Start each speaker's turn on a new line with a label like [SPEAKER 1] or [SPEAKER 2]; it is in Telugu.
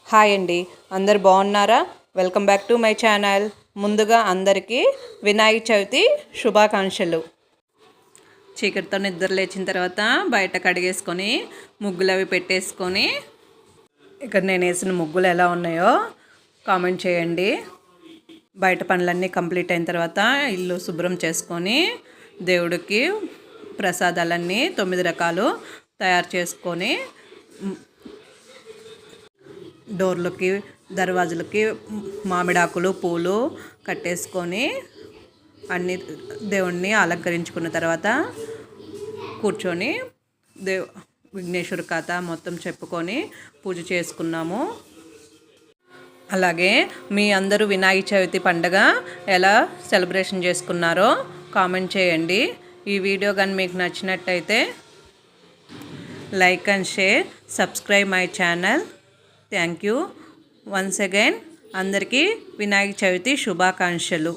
[SPEAKER 1] హాయ్ అండి, అందరు బాగున్నారా? Welcome back to my channel. ముందుగా అందరికీ వినాయక చవితి శుభాకాంక్షలు. చీకటితో నిద్ర లేచిన తర్వాత బయట కడిగేసుకొని ముగ్గులు అవి పెట్టేసుకొని, ఇక్కడ నేను వేసిన ముగ్గులు ఎలా ఉన్నాయో కామెంట్ చేయండి. బయట పనులన్నీ కంప్లీట్ అయిన తర్వాత ఇల్లు శుభ్రం చేసుకొని దేవుడికి ప్రసాదాలన్నీ 9 రకాలు తయారు చేసుకొని డోర్లకి దర్వాజులకి మామిడాకులు పూలు కట్టేసుకొని అన్ని దేవుణ్ణి అలంకరించుకున్న తర్వాత కూర్చొని విఘ్నేశ్వర కథ మొత్తం చెప్పుకొని పూజ చేసుకున్నాము. అలాగే మీ అందరూ వినాయక చవితి పండుగ ఎలా సెలబ్రేషన్ చేసుకున్నారో కామెంట్ చేయండి. ఈ వీడియో కానీ మీకు నచ్చినట్టయితే like and share, subscribe my channel. Thank you once again. అందరికీ వినాయక చవితి శుభాకాంక్షలు.